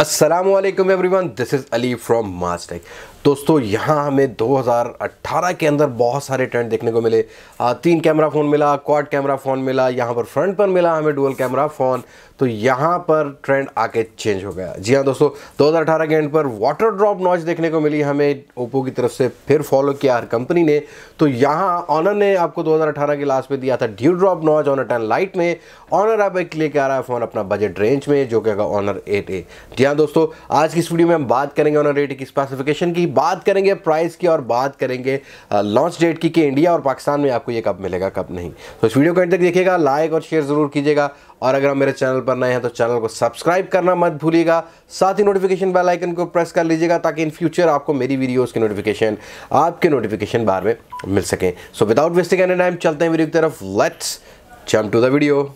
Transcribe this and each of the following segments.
अस्सलामुअलैकुम everyone, this is Ali from Mastek. दोस्तों यहाँ हमें 2018 के अंदर बहुत सारे ट्रेंड देखने को मिले। 3 कैमरा फ़ोन मिला, क्वाड कैमरा फ़ोन मिला, यहाँ पर फ्रंट पर मिला हमें डुअल कैमरा फ़ोन। तो यहाँ पर ट्रेंड आके चेंज हो गया। जी हाँ दोस्तों, 2018 के एंड पर वाटर ड्रॉप नॉच देखने को मिली हमें ओप्पो की तरफ से, फिर फॉलो किया हर कंपनी ने। तो यहाँ ऑनर ने आपको 2018 के लास्ट में दिया था dew drop notch Honor 10 lite में। ऑनर अब एक लेके आ रहा है फ़ोन अपना बजट रेंज में, जो कि ऑनर 8A। जी हाँ दोस्तों, आज की इस वीडियो में हम बात करेंगे ऑनर 8A की स्पेसिफिकेशन की, बात करेंगे प्राइस की और बात करेंगे लॉन्च डेट की कि इंडिया और पाकिस्तान में आपको ये कब मिलेगा कब नहीं। तो इस वीडियो को अंत तक देखिएगा, लाइक और शेयर ज़रूर कीजिएगा, और अगर आप मेरे चैनल पर नए हैं तो चैनल को सब्सक्राइब करना मत भूलिएगा। साथ ही नोटिफिकेशन बेल आइकन को प्रेस कर लीजिएगा ताकि इन फ्यूचर आपको मेरी वीडियोस की नोटिफिकेशन आपके नोटिफिकेशन बार में मिल सके। So without wasting any time चलते हैं वीडियो की तरफ। Let's jump to the video.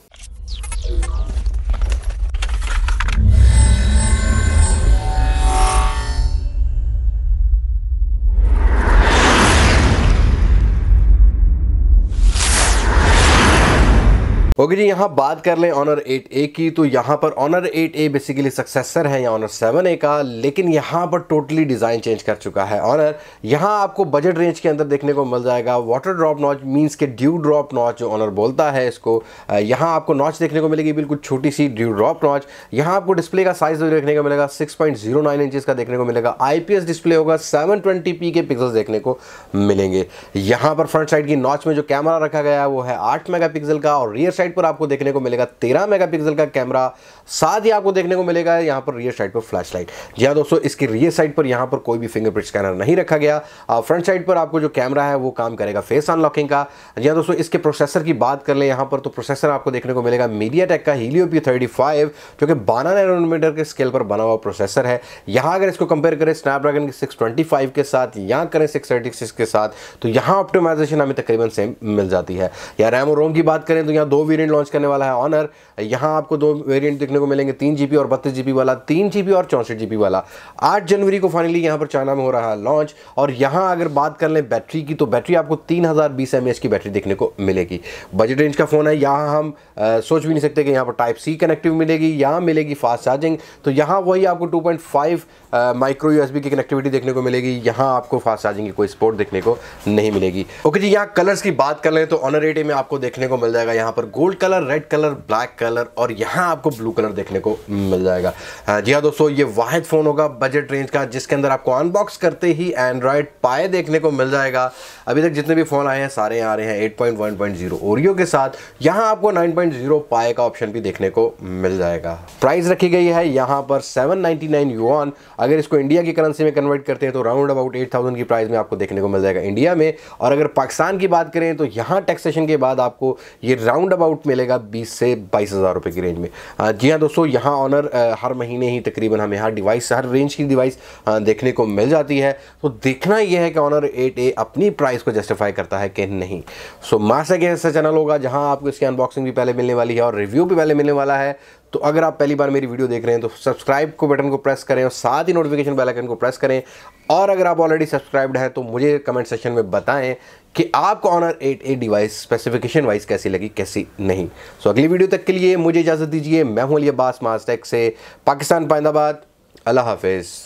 Okay जी, यहाँ बात कर लें ऑनर 8A की। तो यहाँ पर ऑनर 8A बेसिकली सक्सेसर है या ऑनर 7A का, लेकिन यहाँ पर टोटली डिज़ाइन चेंज कर चुका है ऑनर। यहाँ आपको बजट रेंज के अंदर देखने को मिल जाएगा वाटर ड्रॉप नॉच, मींस के ड्यू ड्रॉप नॉच जो ऑनर बोलता है इसको। यहाँ आपको नॉच देखने को मिलेगी, बिल्कुल छोटी सी ड्यू ड्रॉप नॉच। यहाँ आपको डिस्प्ले का साइज देखने को मिलेगा 6.09 इंचेस का देखने को मिलेगा। IPS डिस्प्ले होगा, 720p के पिक्सल्स देखने को मिलेंगे। यहाँ पर फ्रंट साइड की नॉच में जो कैमरा रखा गया है वो है 8 मेगापिक्सल का, और रियर साइड पर आपको देखने को मिलेगा 13 मेगापिक्सल का कैमरा। साथ ही आपको देखने को मिलेगा यहाँ पर रियर साइड पर फ्लैश लाइट। जी हाँ दोस्तों, इसकी रियर साइड पर यहाँ पर कोई भी फिंगरप्रिंट स्कैनर नहीं रखा गया। फ्रंट साइड पर आपको जो कैमरा है वो काम करेगा फेस अनलॉकिंग का। जी हाँ दोस्तों, इसके प्रोसेसर की बात कर लें यहाँ पर, तो प्रोसेसर आपको देखने को मिलेगा मीडियाटेक का Helio P35, जो कि 12 नैनोमीटर के स्केल पर बना हुआ प्रोसेसर है। यहाँ अगर इसको कंपेयर करें स्नैपड्रैगन के 625 के साथ, यहाँ करें 636 के साथ, तो यहाँ ऑप्टिमाइजेशन हमें तकरीबन सेम मिल जाती है। या रैम और रोम की बात करें तो यहाँ 2 वेरिएंट लॉन्च करने वाला है ऑनर। यहाँ आपको 2 वेरिएंट देखने को मिलेंगे, 3GB और 32GB वाला, 3GB और 64GB वाला। 8 जनवरी को फाइनली यहाँ पर चाइना में हो रहा है लॉन्च। और यहाँ अगर बात कर लें बैटरी की, तो बैटरी आपको 3020 mAh की बैटरी देखने को मिलेगी। बजट रेंज का फ़ोन है, यहाँ हम सोच भी नहीं सकते कि यहाँ पर Type-C कनेक्टिव मिलेगी, यहाँ मिलेगी फास्ट चार्जिंग। तो यहाँ वही आपको 2.5 माइक्रो USB की कनेक्टिविटी देखने को मिलेगी। यहाँ आपको फास्ट चार्जिंग की कोई सपोर्ट देखने को नहीं मिलेगी। ओके जी, यहाँ कलर्स की बात कर लें तो ऑनर 8A में आपको देखने को मिल जाएगा यहाँ पर gold colour, red colour, black colour, और यहाँ आपको ब्लू कलर देखने को मिल जाएगा। जी हाँ दोस्तों, ये वाहिद फ़ोन होगा बजट रेंज का जिसके अंदर आपको अनबॉक्स करते ही एंड्रॉयड पाए देखने को मिल जाएगा। अभी तक जितने भी फ़ोन आए हैं सारे आ रहे हैं 8.1.0 ओरियो के साथ। यहाँ आपको 9.0 पाए का ऑप्शन भी देखने को मिल जाएगा। प्राइस रखी गई है यहाँ पर 799 युआन। अगर इसको इंडिया की करेंसी में कन्वर्ट करते हैं तो राउंड अबाउट 8000 की प्राइस में आपको देखने को मिल जाएगा इंडिया में। और अगर पाकिस्तान की बात करें तो यहाँ टैक्सेशन के बाद आपको ये राउंड अबाउट मिलेगा 20 से 22,000 रुपये की रेंज में। जी हाँ दोस्तों, यहाँ ऑनर हर महीने ही तकरीबन हमें हर डिवाइस, हर रेंज की डिवाइस देखने को मिल जाती है। तो देखना यह है कि ऑनर 8A अपनी प्राइस को जस्टिफाई करता है कि नहीं। सो मास्टेक ऐसा चैनल होगा जहाँ आपको इसकी अनबॉक्सिंग भी पहले मिलने वाली है और रिव्यू भी पहले मिलने वाला है। तो अगर आप पहली बार मेरी वीडियो देख रहे हैं तो सब्सक्राइब को बटन को प्रेस करें और साथ ही नोटिफिकेशन बेल आइकन को प्रेस करें। और अगर आप ऑलरेडी सब्सक्राइब्ड हैं तो मुझे कमेंट सेक्शन में बताएं कि आपको honour 8A device specification wise कैसी लगी, कैसी नहीं। सो अगली वीडियो तक के लिए मुझे इजाज़त दीजिए। मैं हूं अली अब्बास मास्टेक से, पाकिस्तान पाइंदाबाद। अल्लाह हाफिज़।